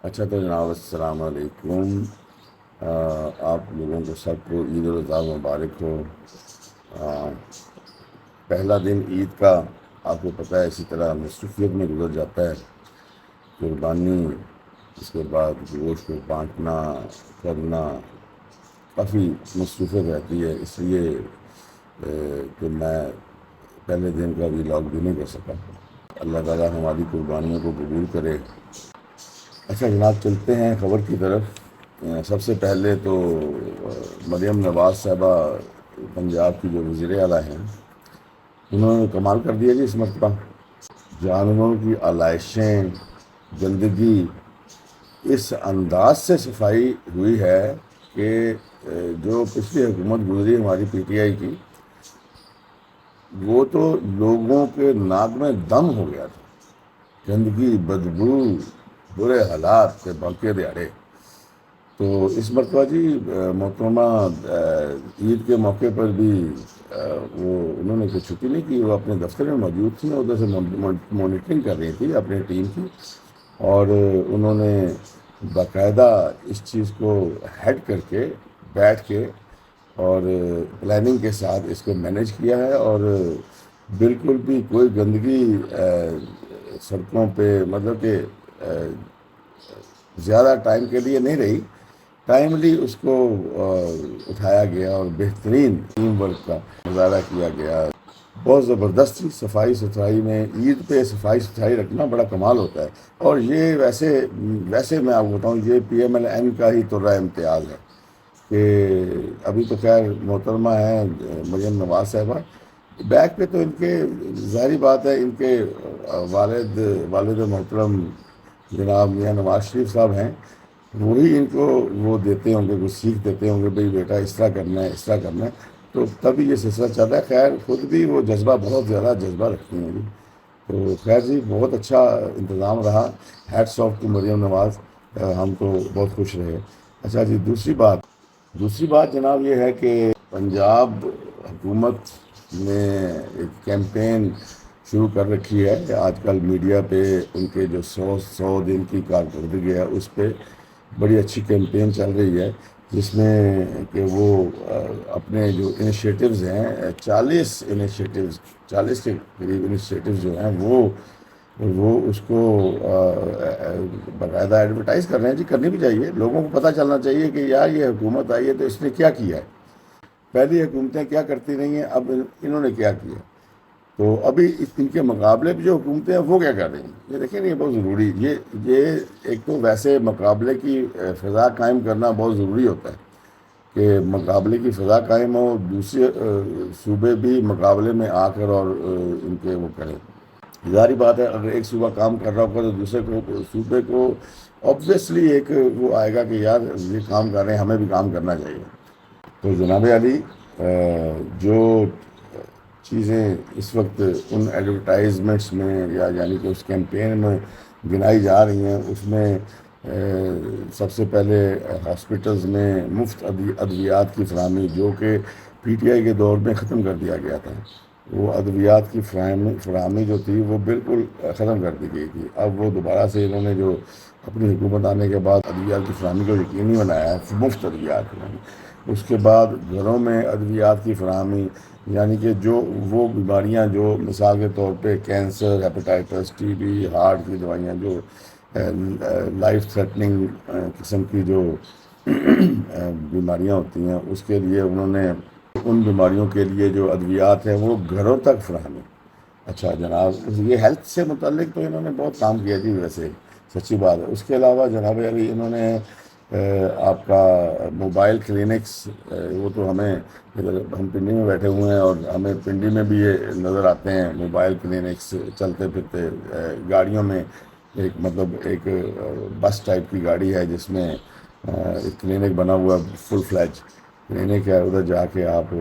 اچھا تو جناب السلام علیکم۔ آپ لوگوں کو سب کو عید الاضحیٰ مبارک ہو۔ آ، پہلا دن عید کا آپ کو پتہ ہے اسی طرح مصروفیت میں گزر جاتا ہے۔ قربانی، اس کے بعد گوشت کو بانٹنا، کرنا، کافی مصروفیت رہتی ہے، اس لیے کہ میں پہلے دن کا ولاگ بھی نہیں کر سکا۔ اللہ تعالیٰ ہماری قربانیوں کو قبول کرے۔ اچھا جناب، چلتے ہیں خبر کی طرف۔ سب سے پہلے تو مریم نواز صاحبہ پنجاب کی جو وزیر اعلیٰ ہیں، انہوں نے کمال کر دیا جی اس مرتبہ۔ جانوروں کی آلائشیں، گندگی اس انداز سے صفائی ہوئی ہے کہ جو پچھلی حکومت گزری ہماری پی ٹی آئی کی، وہ تو لوگوں کے ناک میں دم ہو گیا تھا۔ گندگی، بدبو، برے حالات کے باقی دیہڑے۔ تو اس مرتبہ جی محترمہ عید کے موقع پر بھی وہ انہوں نے کوئی چھٹی نہیں کی، وہ اپنے دفتر میں موجود تھیں، ادھر سے مانیٹرنگ کر رہی تھی اپنے ٹیم کی، اور انہوں نے باقاعدہ اس چیز کو ہیڈ کر کے بیٹھ کے اور پلاننگ کے ساتھ اس کو مینیج کیا ہے، اور بالکل بھی کوئی گندگی سڑکوں پہ مطلب کہ زیادہ ٹائم کے لیے نہیں رہی۔ ٹائملی اس کو اٹھایا گیا اور بہترین ٹیم ورک کا مظاہرہ کیا گیا۔ بہت زبردستی صفائی ستھرائی میں، عید پہ صفائی ستھرائی رکھنا بڑا کمال ہوتا ہے، اور یہ ویسے میں آپ کو بتاؤں، یہ پی ایم ایل این کا ہی تو رائے امتیاز ہے کہ ابھی تو خیر محترمہ ہیں مریم نواز صاحبہ، بیک پہ تو ان کے ظاہری بات ہے، ان کے والد محترم جناب میاں نواز شریف صاحب ہیں، وہی ان کو وہ دیتے ہوں گے، کچھ سیکھ دیتے ہوں گے، بھئی بیٹا اس طرح کرنا ہے، اس طرح کرنا ہے، تو تب یہ سلسلہ چل رہا ہے۔ خیر خود بھی وہ جذبہ، بہت زیادہ جذبہ رکھتی ہیں جی۔ تو خیر جی، بہت اچھا انتظام رہا، hats of two Maryam Nawaz, ہم تو بہت خوش رہے۔ اچھا جی، دوسری بات جناب یہ ہے کہ پنجاب حکومت نے ایک کیمپین شروع کر رکھی ہے آج کل میڈیا پہ، ان کے جو 100 دن کی کارکردگی ہے اس پہ بڑی اچھی کیمپین چل رہی ہے، جس میں کہ وہ اپنے جو انیشیٹوز ہیں، 40 کے قریب انیشیٹوز جو ہیں، وہ اس کو باقاعدہ ایڈورٹائز کر رہے ہیں جی۔ کرنی بھی چاہیے، لوگوں کو پتہ چلنا چاہیے کہ یار یہ حکومت آئی ہے تو اس نے کیا کیا ہے، پہلی حکومتیں کیا کرتی رہی ہیں، اب انہوں نے کیا کیا، تو ابھی ان کے مقابلے پہ جو حکومتیں ہیں وہ کیا کر رہی ہیں، یہ دیکھیں نا، یہ بہت ضروری، یہ ایک تو ویسے مقابلے کی فضا قائم کرنا بہت ضروری ہوتا ہے کہ مقابلے کی فضا قائم ہو، دوسرے صوبے بھی مقابلے میں آ کر اور ان کے وہ کریں۔ ظاہری بات ہے، اگر ایک صوبہ کام کر رہا ہوگا تو دوسرے صوبے کو آبویسلی ایک وہ آئے گا کہ یار یہ کام کر رہے ہیں، ہمیں بھی کام کرنا چاہیے۔ تو جناب علی، جو چیزیں اس وقت ان ایڈورٹائزمنٹس میں یا یعنی کہ اس کیمپین میں گنائی جا رہی ہیں، اس میں سب سے پہلے ہاسپٹلز میں مفت ادویات کی فراہمی، جو کہ پی ٹی آئی کے دور میں ختم کر دیا گیا تھا، وہ ادویات کی فراہمی جو تھی وہ بالکل ختم کر دی گئی تھی۔ اب وہ دوبارہ سے انہوں نے جو اپنی حکومت آنے کے بعد ادویات کی فراہمی کو یقینی بنایا ہے، مفت ادویات کی فراہمی۔ اس کے بعد گھروں میں ادویات کی فراہمی، یعنی کہ جو وہ بیماریاں جو مثال کے طور پہ cancer, hepatitis, T B, heart کی دوائیاں، جو لائف تھریٹننگ قسم کی جو بیماریاں ہوتی ہیں، اس کے لیے انہوں نے ان بیماریوں کے لیے جو ادویات ہیں وہ گھروں تک فراہمی۔ اچھا جناب، یہ ہیلتھ سے متعلق تو انہوں نے بہت کام کیا جی، ویسے سچی بات ہے۔ اس کے علاوہ جناب علی، انہوں نے آپ کا موبائل کلینکس، وہ تو ہمیں ادھر، ہم پنڈی میں بیٹھے ہوئے ہیں اور ہمیں پنڈی میں بھی یہ نظر آتے ہیں موبائل کلینکس چلتے پھرتے گاڑیوں میں، ایک مطلب ایک بس ٹائپ کی گاڑی ہے جس میں ایک کلینک بنا ہوا، فل فلیج کلینک ہے، ادھر جا کے آپ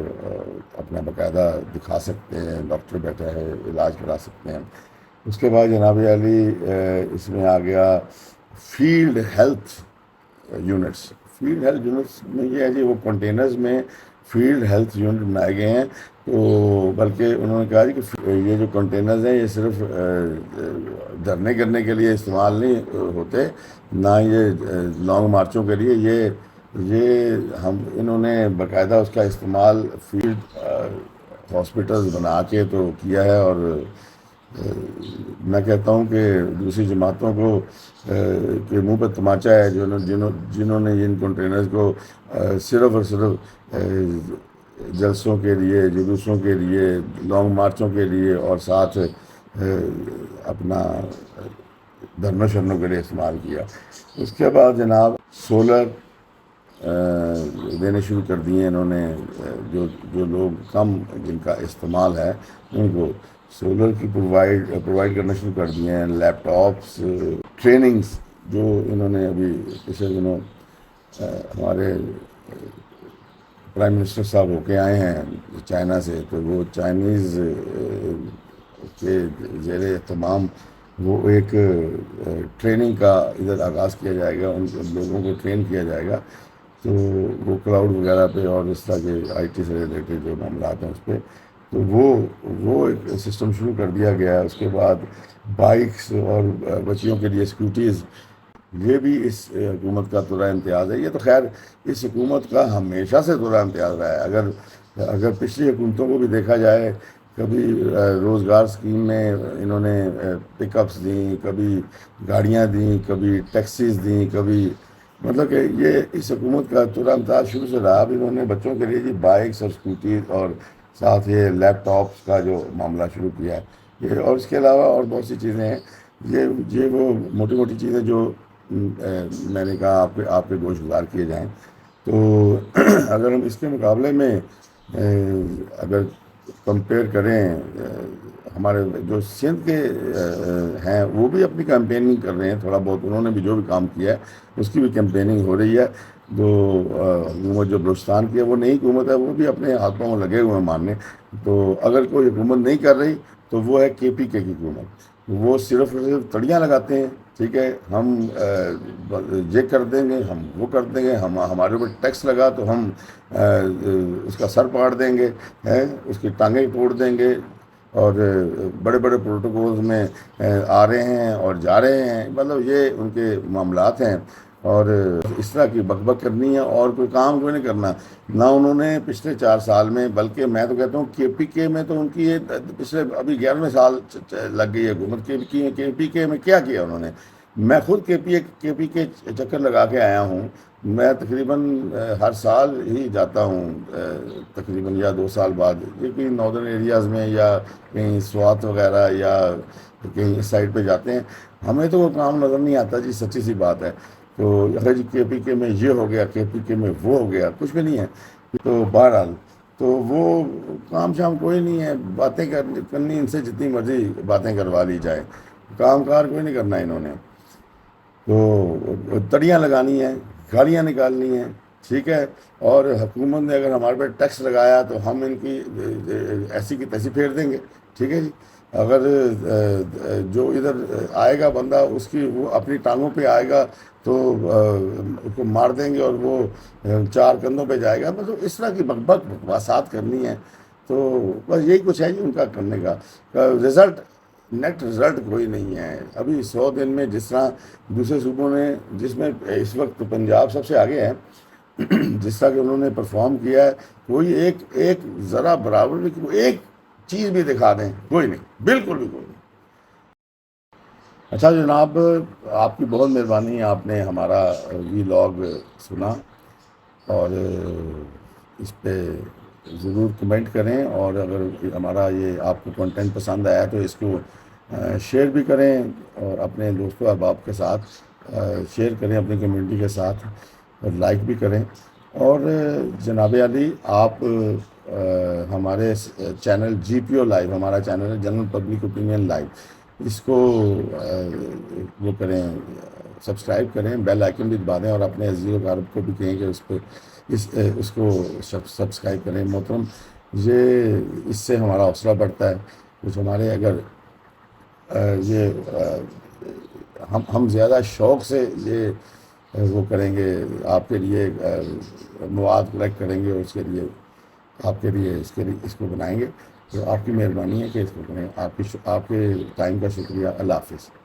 اپنا باقاعدہ دکھا سکتے ہیں، ڈاکٹر بیٹھا ہے، علاج کرا سکتے ہیں۔ اس کے بعد جناب علی، اس میں آ گیا field health units. Field health units میں یہ ہے جی، وہ کنٹینرز میں فیلڈ ہیلتھ یونٹ بنائے گئے ہیں. تو بلکہ انہوں نے کہا جی کہ یہ جو کنٹینرز ہیں یہ صرف دھرنے کرنے کے لیے استعمال نہیں ہوتے، نہ یہ لانگ مارچوں کے لیے. یہ انہوں نے باقاعدہ اس کا استعمال فیلڈ ہاسپٹلز بنا کے تو کیا ہے. اور میں کہتا ہوں کہ دوسری جماعتوں کو کے منہ پہ تماچا ہے جنہوں نے ان کنٹینرز کو صرف اور صرف جلسوں کے لیے، جلوسوں کے لیے، لانگ مارچوں کے لیے اور ساتھ اپنا دھرنوں شرنوں کے لیے استعمال کیا. اس کے بعد جناب سولر دینے شروع کر دیے انہوں نے. جو لوگ کم جن کا استعمال ہے ان کو سولر کی پرووائڈ کرنا شروع کر دیے ہیں. لیپ ٹاپس، ٹریننگز جو انہوں نے ابھی پچھلے دنوں ہمارے پرائم منسٹر صاحب ہو کے آئے ہیں چائنا سے، تو وہ چائنیز کے زیر اہتمام وہ ایک ٹریننگ کا ادھر آغاز کیا جائے گا. ان لوگوں کو ٹرین کیا جائے گا. تو وہ کلاؤڈ وغیرہ پہ اور اس طرح کے آئی ٹی سے ریلیٹڈ جو معاملات ہیں اس پہ، تو وہ ایک سسٹم شروع کر دیا گیا ہے. اس کے بعد بائکس اور بچیوں کے لیے اسکوٹیز، یہ بھی اس حکومت کا ترا امتیاز ہے. یہ تو خیر اس حکومت کا ہمیشہ سے ترا امتیاز رہا ہے. اگر پچھلی حکومتوں کو بھی دیکھا جائے، کبھی روزگار اسکیم میں انہوں نے پک اپس دیں، کبھی گاڑیاں دیں، کبھی ٹیکسیز دیں، کبھی مطلب کہ یہ اس حکومت کا ترا امتیاز شروع سے رہا. اب انہوں نے بچوں کے لیے جی بائکس اور اسکوٹیز اور ساتھ یہ لیپ ٹاپس کا جو معاملہ شروع کیا ہے یہ، اور اس کے علاوہ اور بہت سی چیزیں ہیں. یہ وہ موٹی موٹی چیزیں جو میں نے کہا آپ کے گوش گزار کیے جائیں. تو اگر ہم اس کے مقابلے میں اگر کمپیئر کریں، ہمارے جو سندھ کے ہیں وہ بھی اپنی کیمپیننگ کر رہے ہیں تھوڑا بہت. انہوں نے بھی جو بھی کام کیا ہے اس کی بھی کیمپیننگ ہو رہی ہے. جو حکومت جو بلوچستان کی ہے وہ نئی حکومت ہے، وہ بھی اپنے ہاتھوں میں لگے ہوئے ہیں ماننے. تو اگر کوئی حکومت نہیں کر رہی تو وہ ہے کے پی کے کی حکومت. وہ صرف تڑیاں لگاتے ہیں. ٹھیک ہے، ہم یہ کر دیں گے، ہم وہ کر دیں گے، ہمارے اوپر ٹیکس لگا تو ہم اس کا سر پاڑ دیں گے، اس کی ٹانگیں توڑ دیں گے. اور بڑے بڑے پروٹوکولز میں آ رہے ہیں اور جا رہے ہیں. مطلب یہ ان کے معاملات ہیں. اور اس طرح کی بک بک کرنی ہے اور کوئی کام کوئی نہیں کرنا. نہ انہوں نے پچھلے 4 سال میں، بلکہ میں تو کہتا ہوں کے پی کے میں تو ان کی یہ پچھلے ابھی 11ویں سال لگ گئی ہے حکومت. کے پی کے میں کیا کیا انہوں نے؟ میں خود کے پی کے چکر لگا کے آیا ہوں. میں تقریباً ہر سال ہی جاتا ہوں، تقریباً یا 2 سال بعد، یہ کہیں ناردرن ایریاز میں یا کہیں سوات وغیرہ یا کہیں اس سائڈ پہ جاتے ہیں. ہمیں تو وہ کام نظر نہیں آتا جی، سچی سی بات ہے. تو جی کے پی کے میں یہ ہو گیا، کے پی کے میں وہ ہو گیا، کچھ بھی نہیں ہے. تو بہرحال تو وہ کام شام کوئی نہیں ہے. باتیں کرنی ان سے جتنی مرضی باتیں کروا لی جائے، کام کار کوئی نہیں کرنا انہوں نے. تو تڑیاں لگانی ہیں، گالیاں نکالنی ہیں. ٹھیک ہے، اور حکومت نے اگر ہمارے پہ ٹیکس لگایا تو ہم ان کی ایسی کی تیسی پھیر دیں گے. ٹھیک ہے جی. اگر جو ادھر آئے گا بندہ اس کی وہ اپنی ٹانگوں پہ آئے گا تو اس کو مار دیں گے اور وہ 4 کندھوں پہ جائے گا. مطلب اس طرح کی بکواسات کرنی ہے. تو بس یہی کچھ ہے جی ان کا کرنے کا. نیٹ رزلٹ کوئی نہیں ہے. ابھی 100 دن میں جس طرح دوسرے صوبوں نے، جس میں اس وقت پنجاب سب سے آگے ہے، جس طرح کہ انہوں نے پرفارم کیا ہے، کوئی ایک ذرا برابر بھی ایک چیز بھی دکھا دیں، کوئی نہیں، بالکل بھی کوئی نہیں. اچھا جناب، آپ کی بہت مہربانی، آپ نے ہمارا وی لاگ سنا. اور اس پہ ضرور کمنٹ کریں. اور اگر ہمارا یہ آپ کو کنٹینٹ پسند آیا تو اس کو شیئر بھی کریں اور اپنے دوستوں احباب کے ساتھ شیئر کریں، اپنی کمیونٹی کے ساتھ، اور لائک بھی کریں. اور جناب علی، آپ ہمارے چینل جی پی او لائیو، ہمارا چینل ہے جنرل پبلک اوپینین لائیو، اس کو وہ کریں، سبسکرائب کریں، بیل آئکن بھی دبا دیں، اور اپنے عزیز و اقارب کو بھی کہیں کہ اس کو سبسکرائب کریں. محترم، اس سے ہمارا حوصلہ بڑھتا ہے. کچھ ہمارے اگر ہم زیادہ شوق سے یہ وہ کریں گے، آپ کے لیے مواد کلیکٹ کریں گے، اور اس کے لیے آپ کے لیے اس کو بنائیں گے، تو آپ کی مہربانی ہے کہ اس کو کریں۔ آپ کے ٹائم کا شکریہ، اللہ حافظ۔